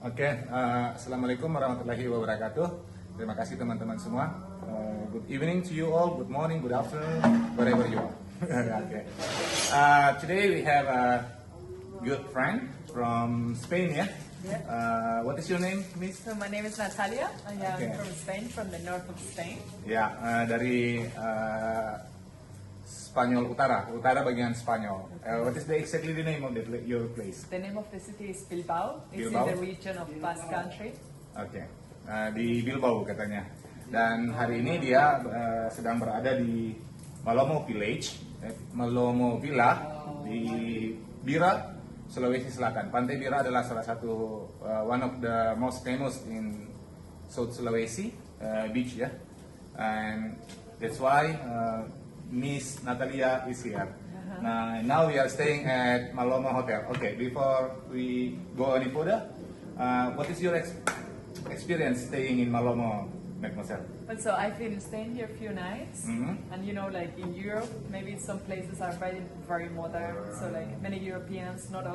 Oke, Assalamualaikum warahmatullahi wabarakatuh. Terima kasih teman-teman semua. Good evening to you all, good morning, good afternoon, wherever you are. Okay. Today we have a good friend from Spain, yeah? What is your name, Miss? So my name is Natalia. I am Okay. from Spain, from the north of Spain. Ya, dari Spanyol Utara, Utara bagian Spanyol. What is exactly the name of your place? The name of the city is Bilbao. It's Bilbao? in the region of Basque Country. Oke, di Bilbao katanya. Dan hari ini dia sedang berada di Malomo Village, Malomo Villa di Bira, Sulawesi Selatan. Pantai Bira adalah salah satu one of the most famous in South Sulawesi beach, ya. And that's why Miss Natalia is here. Now we are staying at Malomo Hotel. Okay, before we go any further, what is your experience staying in Malomo, mademoiselle? But so I've been staying here a few nights, and you know, like in Europe, maybe some places are very, very modern. So like many Europeans, not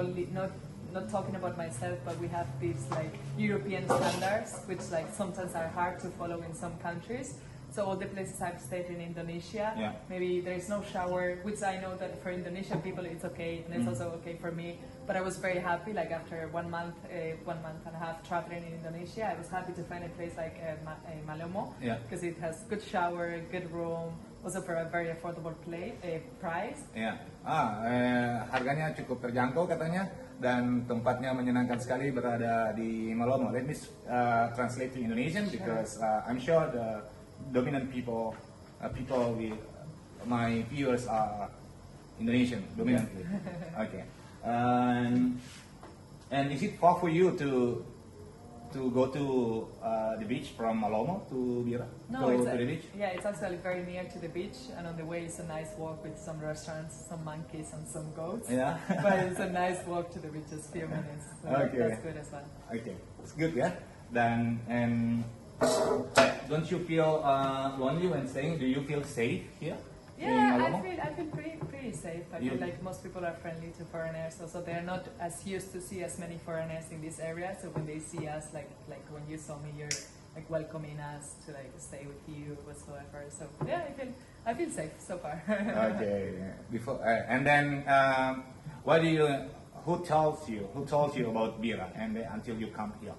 talking about myself, but we have these like European standards, which like sometimes are hard to follow in some countries. So all the places I've stayed in Indonesia, maybe there is no shower, which I know that for Indonesian people it's okay, and it's also okay for me. But I was very happy, like after 1 month, 1 month and a half traveling in Indonesia, I was happy to find a place like Malomo, because it has good shower, good room, also for a very affordable price. Ya, harganya cukup terjangkau katanya, dan tempatnya menyenangkan sekali berada di Malomo. Let me translate to Indonesian because I'm sure the dominant people with my viewers are Indonesian dominantly. Okay. And is it far for you to go to the beach from Malomo to Bira? No, to the beach? Yeah, it's actually very near to the beach, and on the way it's a nice walk with some restaurants, some monkeys, and some goats. Yeah. But it's a nice walk to the beach, just few minutes. So Okay. that's good as well. Okay, it's good, yeah. And don't you feel lonely when staying? Do you feel safe here? In Yeah, Malomo? I feel pretty safe. I feel like most people are friendly to foreigners. Also, they're not as used to see as many foreigners in this area. So when they see us, like when you saw me, you're like welcoming us to like stay with you whatsoever. So yeah, I feel safe so far. Okay. And then who told you about Bira and until you come here?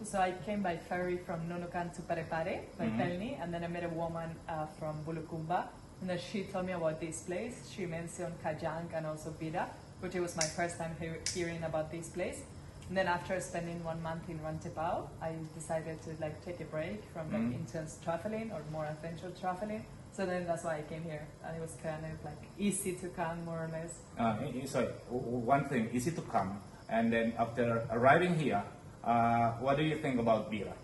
So I came by ferry from Nunukan to Parepare by Pelni, and then I met a woman from Bulukumba, and then she told me about this place. She mentioned Kajang and also Bira, which it was my first time hearing about this place. And then after spending 1 month in Rantepao, I decided to like take a break from like intense traveling or more adventure traveling. So then that's why I came here, and it was kind of like easy to come, more or less. Sorry, one thing, easy to come, and then after arriving here, what do you think about Bira?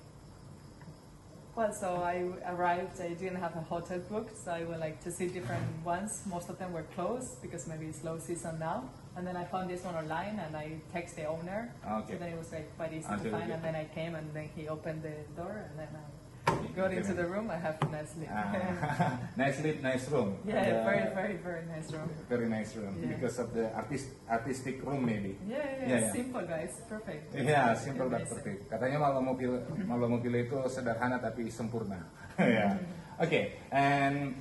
Well, so I arrived, I didn't have a hotel booked, so I went like to see different ones. Most of them were closed because maybe it's low season now. And then I found this one online and I text the owner. Okay. So then it was like quite easy to find, and then I came and then he opened the door, and then I got into the room. I have a nice sleep. Nice room. Yeah, very nice room. Very nice room, because of the artistic room maybe. Yeah. Simple guys, perfect. Yeah, simple but perfect. Katanya Malomo Villa itu sederhana tapi sempurna. Yeah. Okay, and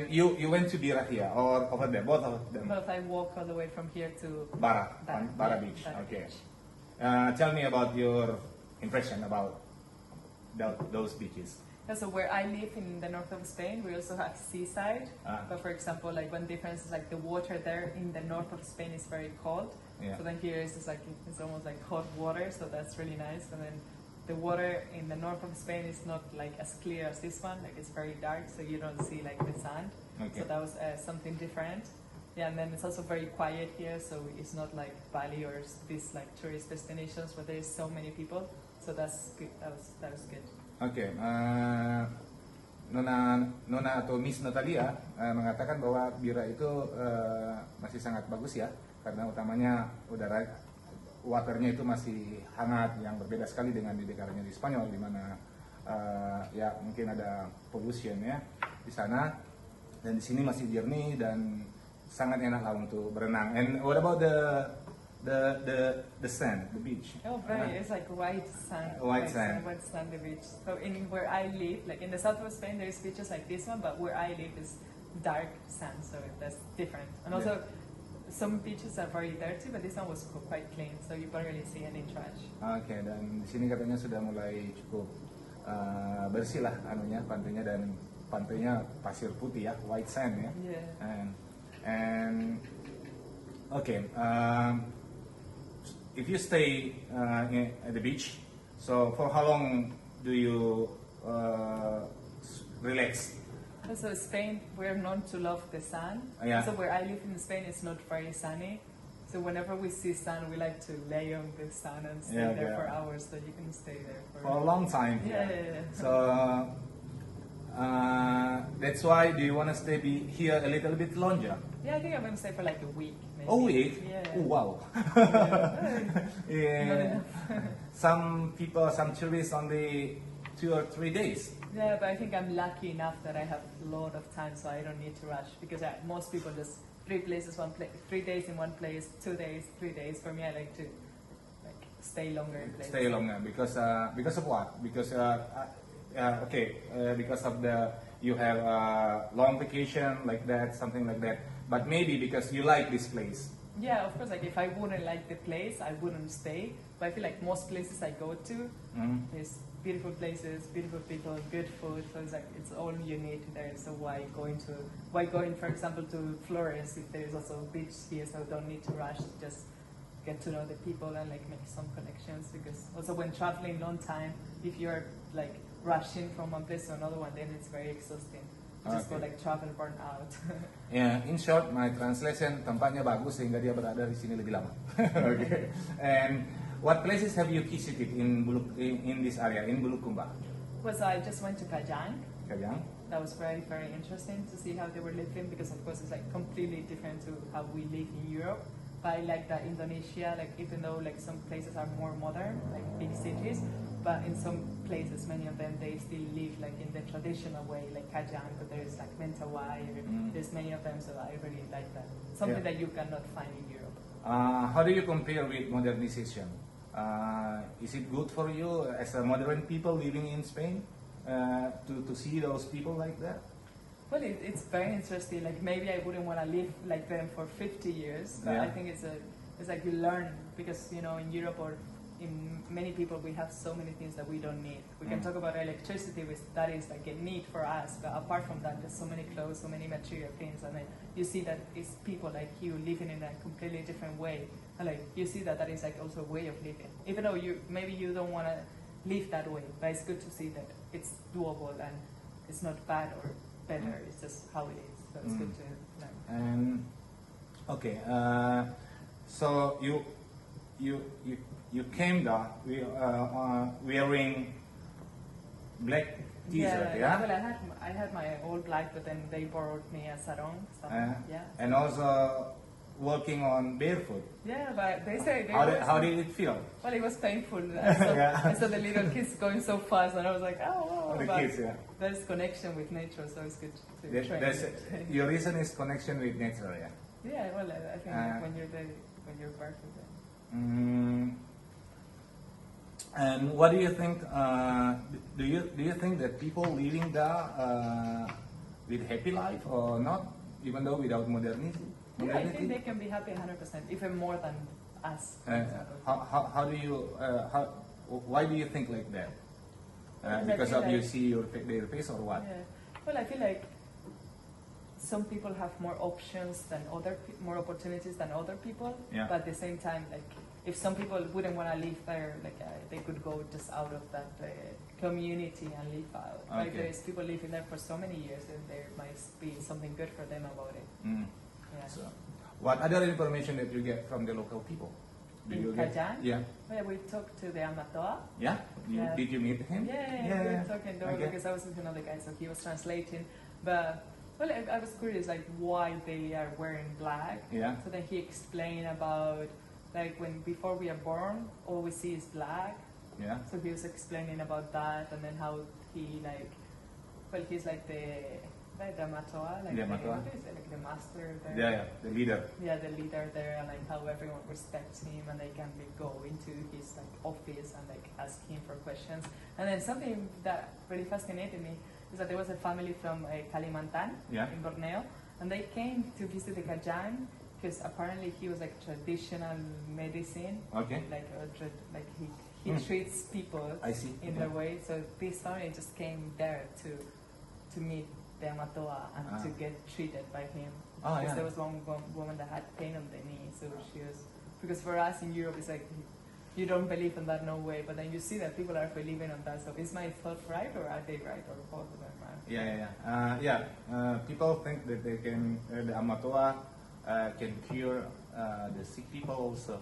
you went to Bira here or over there, both of them? Both. I walk all the way from here to Bara Beach. Okay. Tell me about your impression about those beaches. Yeah, so where I live in the north of Spain, we also have seaside. But for example, like one difference is like the water there in the north of Spain is very cold. Yeah. So then here it's just like it's almost like hot water, so that's really nice. And then the water in the north of Spain is not like as clear as this one. Like it's very dark, so you don't see like the sand. Okay. So that was something different. Yeah, and then it's also very quiet here, so it's not like Bali or these like tourist destinations where there's so many people. So that's good. That was good. Okay, Nona atau Miss Natalia mengatakan bahwa Bira itu masih sangat bagus ya, karena utamanya waternya itu masih hangat, yang berbeda sekali dengan di negaranya di Spanyol, di mana ya mungkin ada pollution ya di sana, dan di sini masih jernih dan sangat enak lah untuk berenang. And what about the sand, the beach. Oh, very. It's like white sand. White sand. White sandy beach. So in where I live, like in the south of Spain, there's beaches like this one, but where I live is dark sand, so that's different. And also, some beaches are very dirty, but this one was quite clean, so you don't really see any trash. Oke, dan di sini katanya sudah mulai cukup bersih lah anunya pantainya, dan pantainya pasir putih ya, white sand ya. Yeah. And okay, if you stay at the beach, so for how long do you relax? So Spain, we're known to love the sun. Yeah. So where I live in Spain, it's not very sunny. So whenever we see sun, we like to lay on the sun and stay there for hours, so you can stay there for a long time. Yeah. So that's why, do you want to stay here a little bit longer? Yeah, I think I'm going to stay for like a week. Maybe. A week? Yeah. Oh, wow. Yeah. Some people, some tourists only 2 or 3 days. Yeah, but I think I'm lucky enough that I have a lot of time, so I don't need to rush. Because most people just 3 places, 3 days in one place, 2 days, 3 days. For me, I like to stay longer in places. Stay longer because of what? Because because of you have a long vacation like that, something like that. But maybe because you like this place. Yeah, of course. Like if I wouldn't like the place, I wouldn't stay. But I feel like most places I go to, there's beautiful places, beautiful people, good food. So it's all you need there. So why going, for example, to Florence if there is also a beach here? So don't need to rush. Just get to know the people and make some connections. Because also when traveling long time, if you're rushing from one place to another one, then it's very exhausting. Just go travel burn out. Yeah, in short, my translation, tempatnya bagus sehingga dia berada di sini lebih lama. Okay. And what places have you visited in this area, in Bulukumba? I just went to Kajang. Kajang. That was very, very interesting to see how they were living, because of course it's completely different to how we live in Europe. But I like that Indonesia, even though some places are more modern, like big cities, but in some places, many of them, they still live in the traditional way, like Kajang, but there's Mentawai, there's many of them, so I really like that. Something that you cannot find in Europe. How do you compare with modernization? Is it good for you as a modern people living in Spain to see those people like that? Well, it's very interesting. Maybe I wouldn't want to live like them for 50 years, but I think it's you learn, because in Europe or in many people we have so many things that we don't need. We can talk about electricity, which that is a need for us, but apart from that, there's so many clothes, so many material things, and then you see that it's people like you living in a completely different way, and you see that is also a way of living, even though maybe you don't want to live that way, but it's good to see that it's doable and it's not bad or better, it's just how it is, so it's good to learn. And okay, so you came there wearing black t-shirt, yeah? Well, I had my old black, but then they borrowed me a sarong. So, and also walking on barefoot. Yeah, but they say how did it feel? Well, it was painful. I saw the little kids going so fast, and I was like, oh, the kids, yeah. There's connection with nature, so it's good to train. Your reason is connection with nature, yeah? Yeah, well, I think when you're there, when you're barefoot. And what do you think? Do you think that people living there with happy life or not, even though without modernity? Yeah, I think they can be happy 100%, even more than us. How do you? Why do you think like that? Because of you see their face or what? Yeah. Well, I feel like some people have more options than more opportunities than other people. Yeah. But at the same time, if some people wouldn't want to live there, they could go just out of that community and live out. Okay. Like there's people living there for so many years, and there might be something good for them about it. Yeah. So, what other information that you get from the local people? In Kajang? Yeah. Well, we talked to the Amatoa. Yeah? Did you meet him? Yeah. We were talking because I was with another guy, so he was translating. But well, I was curious, why they are wearing black. Yeah. So then he explained about when before we are born, all we see is black. Yeah. So he was explaining about that, and then how he he's like the Matoa, like The Matoa. what is it, like the master there. Yeah, the leader. Yeah, the leader there, and like how everyone respects him, and they can like go into his like office and like ask him for questions. And then something that really fascinated me is that there was a family from Kalimantan in Borneo, and they came to visit the Kajang because apparently he was like traditional medicine. Okay. Like he treats people I see. in their way. So this family just came there to meet the Matoa and to get treated by him. Because there was one woman that had pain on the knee, so she was, because for us in Europe it's like you don't believe in that, no way, but then you see that people are believing on that. So is my thought right, or are they right, or both of them right? People think that they can the Amatoa can cure the sick people also.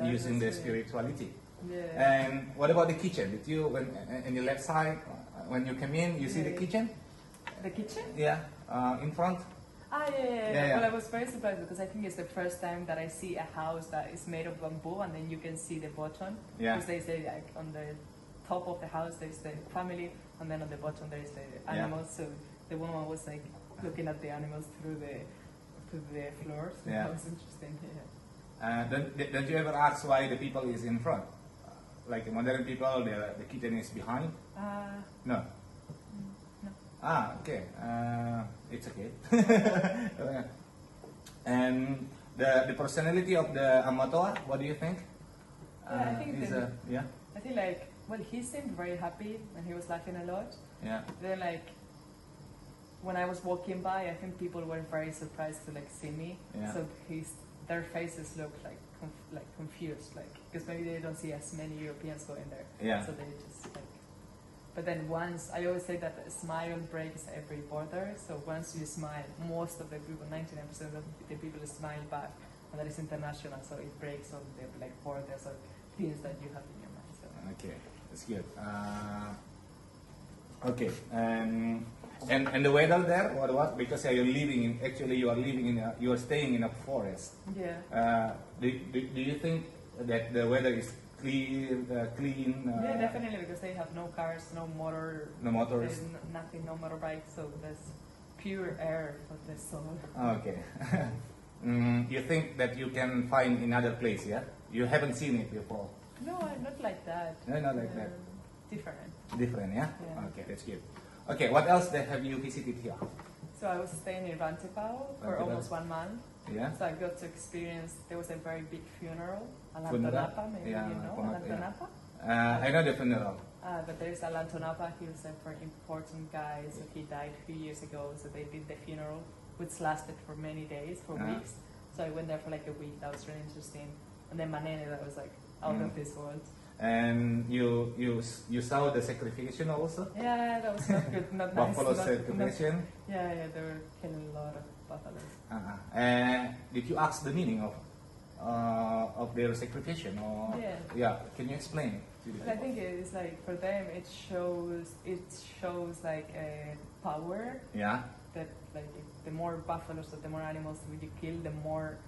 Using the spirituality. Yeah. And what about the kitchen? Did you, when in the left side, when you come in, you see the kitchen? The kitchen? Yeah, in front. Yeah. Well, I was very surprised because I think it's the first time that I see a house that is made of bamboo and then you can see the bottom. Yeah. Because they say like on the top of the house there's the family and then on the bottom there's the animals. So the woman was like looking at the animals through the floor. So that was interesting. Don't you ever ask why the people is in front? Like modern people, the kitchen is behind? No. No. Okay. It's okay. And the personality of the Amatoa, what do you think? I think yeah. I think like, well, he seemed very happy and he was laughing a lot. Yeah. Then like when I was walking by, I think people were very surprised to like see me. Yeah. So their faces looked like confused, like because maybe they don't see as many Europeans going there. Yeah. So they just like. But then once, I always say that a smile breaks every border. So once you smile, most of the people, 99% of the people smile back, and that is international. So it breaks all the like borders or things that you have in your mind. So. Okay, that's good. Okay, and the weather there, what? Because you are staying in a forest. Yeah. Do you think that the weather is clean? Yeah, definitely, because they have no cars, no motor. No motors. There's nothing, no motorbikes, so there's pure air for the soul. Okay. You think that you can find in other place, yeah? You haven't seen it before. No, not like that. No, not like that. Different. Different, yeah? Yeah. Okay, that's good. Okay, what else have you visited here? So I was staying in Rantepao for almost 1 month. Yeah. So I got to experience, there was a very big funeral, Funeral? Alantonapa, maybe Yeah, you know, Alantonapa, Alantonapa. I know the funeral. But there's Alantonapa, he was a very important guy, so he died a few years ago, so they did the funeral, which lasted for many days, for weeks. So I went there for like a week, that was really interesting. And then Manene, that was like out of this world. And you saw the sacrification also? Yeah, that was not good, not nice. Buffalo sacrification? Yeah, they were killing a lot of buffaloes. And did you ask the meaning of their sacrification? Or Yeah. Can you explain? But I think it's like for them it shows like a power. Yeah. That like the more buffaloes or the more animals you kill, the more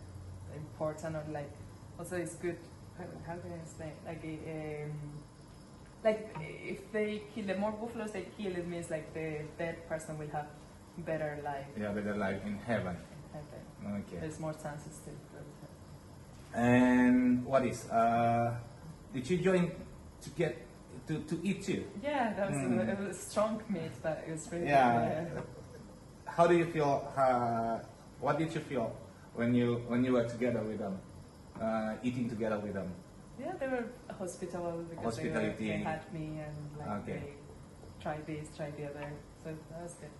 important, or like also it's good. How can I explain? Like if they kill, the more buffaloes they kill, it means like the dead person will have better life. Yeah, better life in heaven. Okay. There's more chances to. And what is? Did you join to get to eat too? Yeah, that was it was strong meat, but it was really good. How do you feel? What did you feel when you were together with them, eating together with them? Yeah, they were hospitable because they had me and like they tried this, tried the other, so that was good.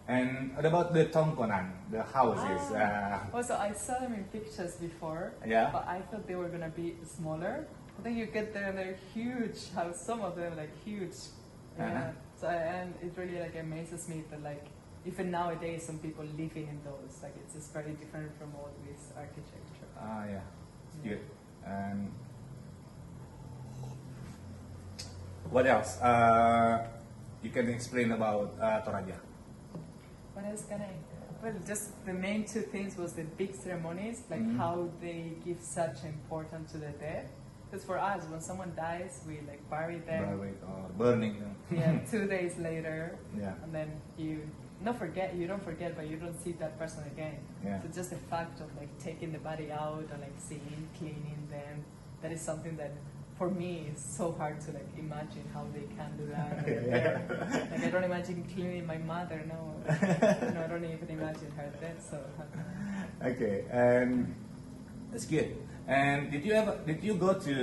And what about the tongkonan, the houses? Also, I saw them in pictures before, but I thought they were gonna be smaller. I think you get there and they're huge. How some of them like huge. Yeah. So and it really like amazes me that like even nowadays some people living in those, like it's just very different from all this architecture. Yeah, it's good. And what else? You can explain about Toraja. What else can I? Well, just the main two things was the big ceremonies, like how they give such importance to the dead. Because for us, when someone dies, we like bury them. Burning them. Yeah, 2 days later. Yeah. And then you you don't forget, but you don't see that person again. Yeah. So just the fact of like taking the body out and like seeing, cleaning them, that is something that for me is so hard to like imagine how they can do that. Like I don't imagine cleaning my mother. No, no, I don't even imagine her dead. So. Okay, and that's good. And did you go to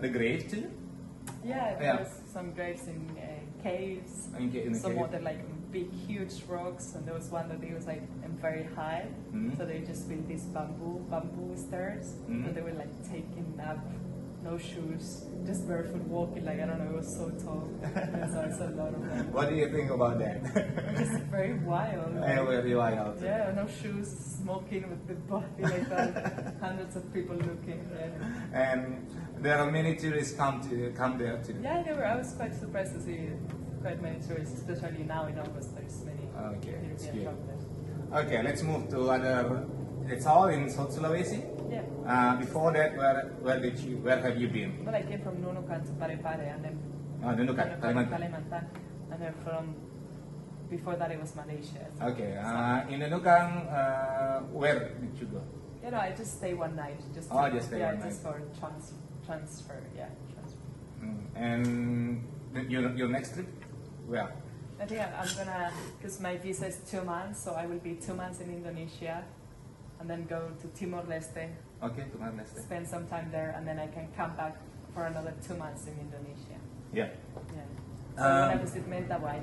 the grave too? Yeah, there was some graves in caves. In the some cave. other like big, huge rocks, and there was one that it was like very high. So they just built these bamboo stairs. So they were like taking up, no shoes, just barefoot walking. Like I don't know, it was so tall. And so I saw a lot of them. What do you think about that? Just very wild. Yeah, very wild. Yeah, no shoes, smoking with the body like that. Hundreds of people looking. Yeah. And there are many tourists come there too. Yeah, I was quite surprised to see quite many tourists, especially now in August. There's many Okay, that's European good. travelers. Okay, let's move to other. It's all in South Sulawesi. Yeah. Before that, where have you been? Well, I came from Nunukan to Parepare, and then Nunukan, Kalimantan. Kalimantan, and then from before that it was Malaysia. So, Okay, in Nunukan, where did you go? you know, I just stay one night. Just Just stay one just night. for transfer. Yeah, transfer. And your next trip? Where? I think I'm gonna, because my visa is 2 months, so I will be 2 months in Indonesia, and then go to Timor-Leste, Okay, to Timor-Leste. spend some time there, and then I can come back for another 2 months in Indonesia. Yeah. Yeah. So I'm gonna visit Mentawai.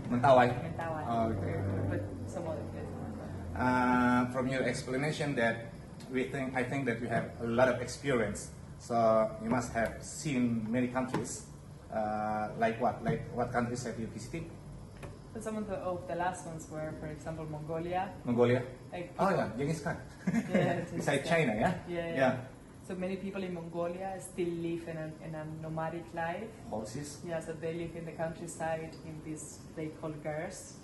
Mentawai. Mentawai. Okay. But some other places. From your explanation that I think that you have a lot of experience, so you must have seen many countries. Like what countries have you visited? So some of the last ones were, for example, Mongolia. Mongolia. Like Oh yeah, Genghis Khan. Yeah, Beside China, yeah. Yeah. So many people in Mongolia still live in a nomadic life. Horses. Yeah, so they live in the countryside in this they call gers.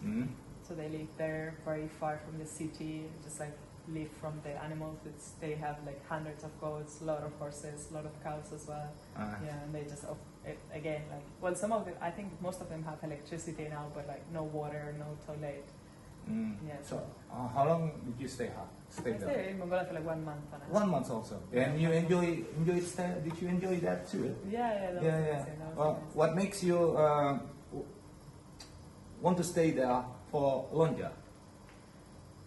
So they live there, very far from the city, just like live from the animals. They have like hundreds of goats, a lot of horses, a lot of cows as well. Yeah, and they just again like, well, some of them, I think most of them have electricity now, but like no water, no toilet. Yeah. So how long did you stay I there? stayed in Mongolia for like 1 month. And 1 month also. And you enjoy stay? Did you enjoy that too? Yeah. That was amazing. That was amazing. What makes you want to stay there for longer?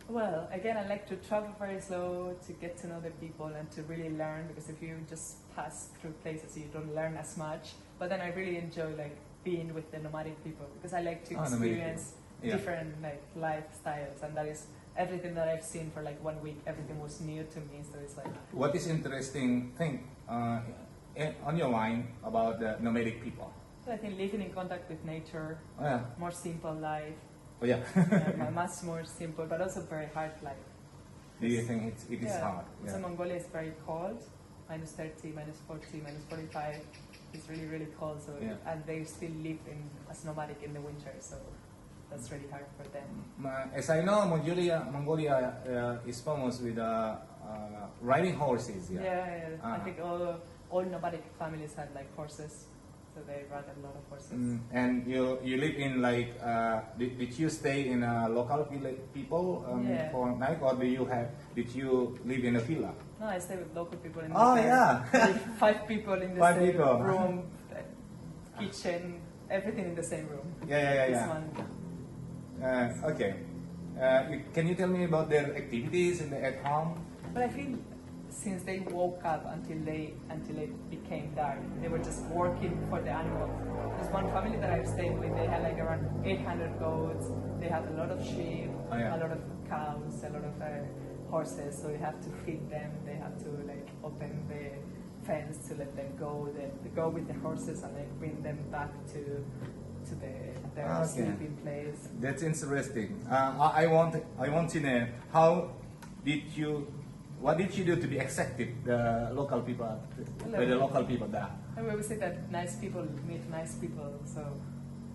Well, again, I like to travel very slow to get to know the people and to really learn, because if you just pass through places, you don't learn as much. But then I really enjoy like being with the nomadic people, because I like to experience different like lifestyles, and that is everything that I've seen for like 1 week. Everything was new to me, so it's like. What is interesting thing on your mind about the nomadic people? I think living in contact with nature, more simple life. Oh yeah. Yeah, much more simple, but also very hard life. Do you think it is hard? So Mongolia is very cold, -30, -40, -45. It's really, really cold. So and they still live as nomadic in the winter. So that's really hard for them. As I know, Mongolia is famous with riding horses. Yeah. I think all nomadic families had like horses. So they run a lot of horses. And you live in like, did you stay in a local people for a night, or did you live in a villa? No, I stay with local people in the same. Like 5 people in the same people. room, kitchen, everything in the same room. Yeah. This one. Okay. Can you tell me about their activities at home? But I feel since they woke up until it became dark, they were just working for the animals. There's one family that I've stayed with, they had like around 800 goats, they have a lot of sheep, a lot of cows, a lot of horses, so you have to feed them, they have to like open the fence to let them go, they go with the horses and like bring them back to their sleeping place. That's interesting. I want to know what did you do to be accepted the local people with the local people there? I always say that nice people meet nice people. So,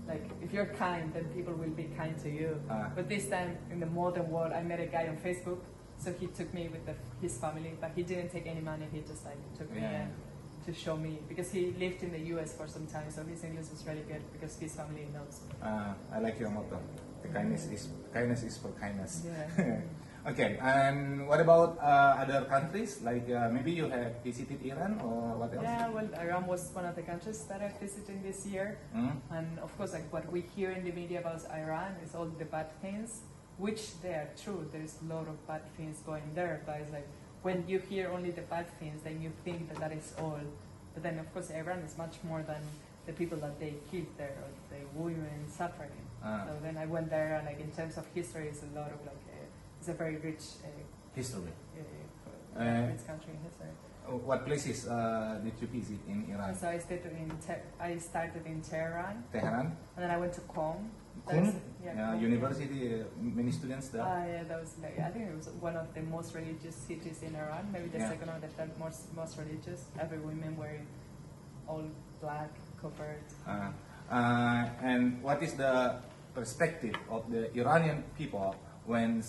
like if you're kind, then people will be kind to you. But this time in the modern world, I met a guy on Facebook. So he took me with his family, but he didn't take any money. He just like took me to show me, because he lived in the US for some time, so his English was really good because his family knows. I like your motto. The kindness is for kindness. Yeah. Okay, and what about other countries? Like maybe you have visited Iran or what else? Yeah, well, Iran was one of the countries that I visited this year. And of course, like what we hear in the media about Iran is all the bad things, which they are true. There's a lot of bad things going there, but it's like when you hear only the bad things, then you think that that is all. But then, of course, Iran is much more than the people that they killed there or the women suffering. So then I went there, and like in terms of history, it's a lot of like it's a very rich History. rich country in history. What places did you visit in Iran? So I started in Tehran, Tehran? and then I went to Qom. Qom? Qom. University, many students there? Yeah, that was like, I think it was one of the most religious cities in Iran, maybe the second or the third most religious. Every women wearing all black, covered. And what is the perspective of the Iranian people when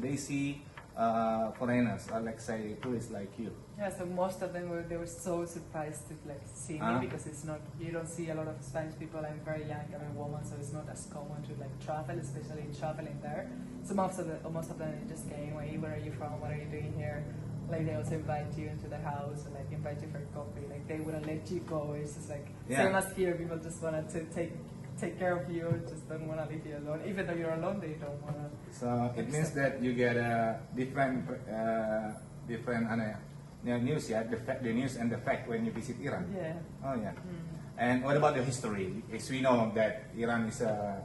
they see foreigners, or like say tourists like you? Yeah, so most of them were so surprised to like see me because it's not, you don't see a lot of Spanish people. I'm very young, I'm a woman, so it's not as common to like travel, especially traveling there. So most of them just came, where are you from, what are you doing here? Like they also invite you into the house, and like invite you for coffee. Like they wouldn't let you go. It's just like same as here. People just wanted to take care of you, just don't want to leave you alone. Even though you're alone, they don't want to. So it means that you get a different news, yeah, the news and the fact when you visit Iran. Yeah. Oh yeah. And what about the history? As we know that Iran is a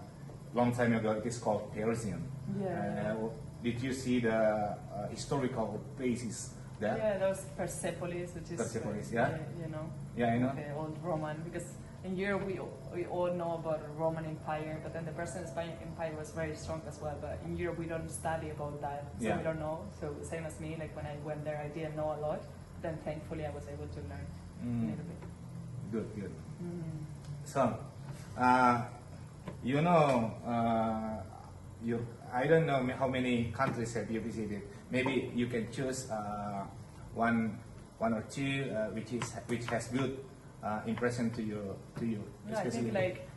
long time ago, it is called Persian. Yeah. Did you see the historical places there? Yeah, those Persepolis, which is Persepolis, yeah. you know. Yeah, I know. The old Roman, because in Europe we all know about the Roman Empire, but then the Persian Empire was very strong as well. But in Europe we don't study about that, so we don't know. So same as me, like when I went there, I didn't know a lot. Then thankfully I was able to learn a little bit. Good. So, you know, I don't know how many countries have you visited. Maybe you can choose one or two which has good impression to you. Yeah, I think like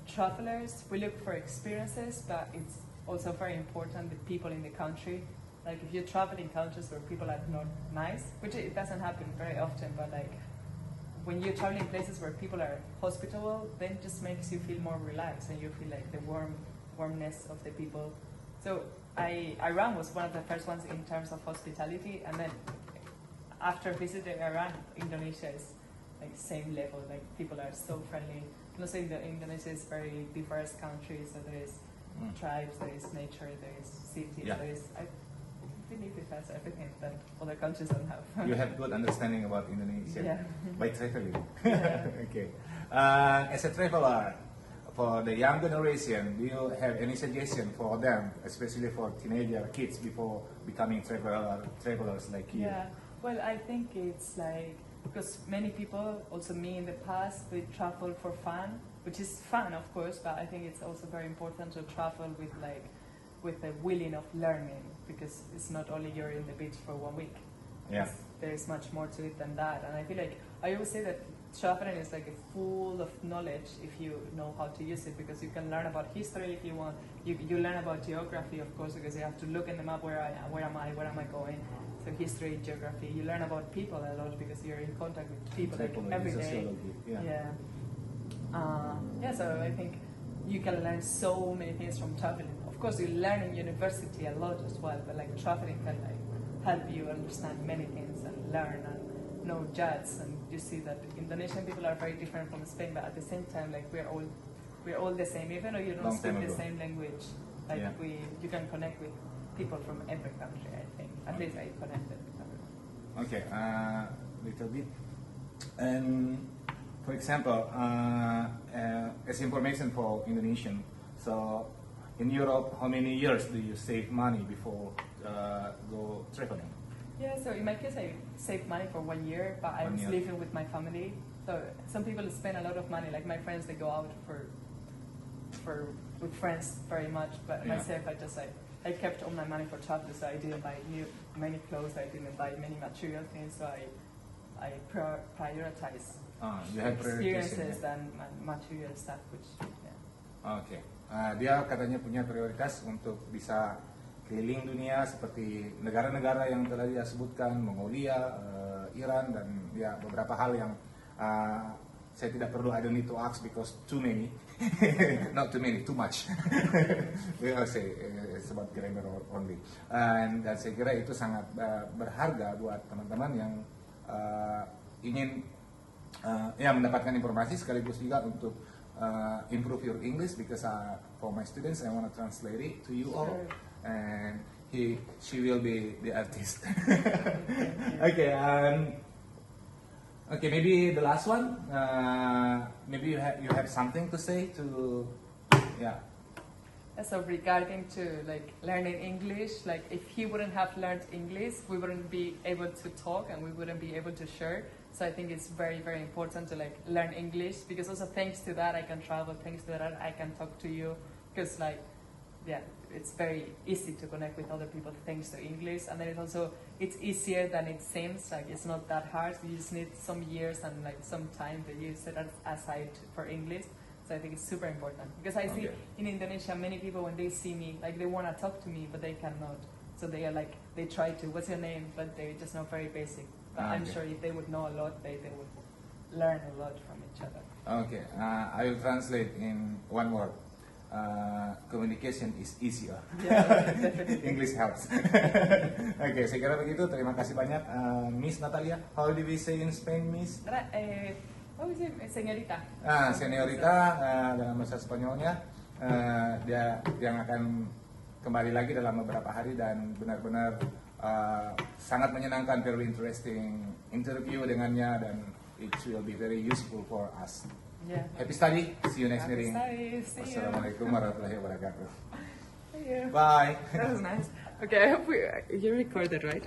travelers, we look for experiences, but it's also very important the people in the country. Like if you travel in countries where people are not nice, which it doesn't happen very often, but like when you travel in places where people are hospitable, then it just makes you feel more relaxed and you feel like the warmness of the people. So Iran was one of the first ones in terms of hospitality, and then after visiting Iran, Indonesia is like same level. Like people are so friendly. And also Indonesia is a very diverse country, so there is tribes, there is nature, there is cities, there is. I believe it has everything that other countries don't have. You have good understanding about Indonesia by traveling. Yeah. Okay. As a traveler, for the young generation, do you have any suggestion for them, especially for teenager kids before becoming travelers like you? Yeah. Well, I think it's like, because many people, also me in the past, we travel for fun, which is fun, of course, but I think it's also very important to travel with the willing of learning, because it's not only you're in the beach for 1 week. Yeah. There's much more to it than that. And I feel like, I always say that traveling is like full of knowledge if you know how to use it, because you can learn about history if you want. You learn about geography, of course, because you have to look in the map, where am I going? So history, geography. You learn about people a lot because you're in contact with people like every day. So I think you can learn so many things from traveling. Of course, you learn in university a lot as well, but like traveling can like help you understand many things and learn and know judges. And you see that Indonesian people are very different from Spain, but at the same time, like we're all the same, even though you don't speak the same language. Like you can connect with people from every country. I think at least I connected with everyone. Okay, little bit. And for example, as information for Indonesian, so in Europe, how many years do you save money before go traveling? Yeah, so in my case, I saved money for 1 year, but I was living with my family. So some people spend a lot of money, like my friends, they go out with friends very much, but myself, I kept all my money for travel, so I didn't buy many clothes, I didn't buy many material things, so I prioritize You have experiences than material stuff, which, Okay. Dia katanya punya prioritas untuk bisa keliling dunia seperti negara-negara yang telah dia sebutkan, Mongolia, Iran, dan ya beberapa hal yang saya tidak perlu, I don't need to ask because too many, not too many, too much. We all say it's about grammar only. Dan saya kira itu sangat berharga buat teman-teman yang ingin ya mendapatkan informasi sekaligus juga untuk improve your English, because for my students I want to translate it to you all, and she will be the artist. Okay, okay, maybe the last one. Maybe you have something to say to, yeah. So regarding to like learning English, like if he wouldn't have learned English, we wouldn't be able to talk and we wouldn't be able to share. So I think it's very, very important to like learn English, because also thanks to that I can travel, thanks to that I can talk to you, because like, yeah, it's very easy to connect with other people thanks to English. And then it's easier than it seems, like it's not that hard. You just need some years and like some time that you set aside for English. So I think it's super important, because I see in Indonesia many people, when they see me, like they want to talk to me but they cannot. So they are like, they try to, what's your name, but they just know very basic. But I'm sure if they would know a lot, they would learn a lot from each other. Okay, I will translate in one word. Communication is easier. Yeah, definitely. English helps. Okay, saya kira begitu. Terima kasih banyak, Miss Natalia. How do we say in Spain, Miss? What was it? Señorita. Señorita dalam bahasa Spanyolnya. Dia yang akan kembali lagi dalam beberapa hari, dan benar-benar sangat menyenangkan, very interesting interview dengannya, dan it will be very useful for us. Yeah. Happy study. See you next Happy meeting. study. See you. Wassalamualaikum warahmatullahi wabarakatuh. See you. Bye. That was nice. Okay, I hope you recorded, right?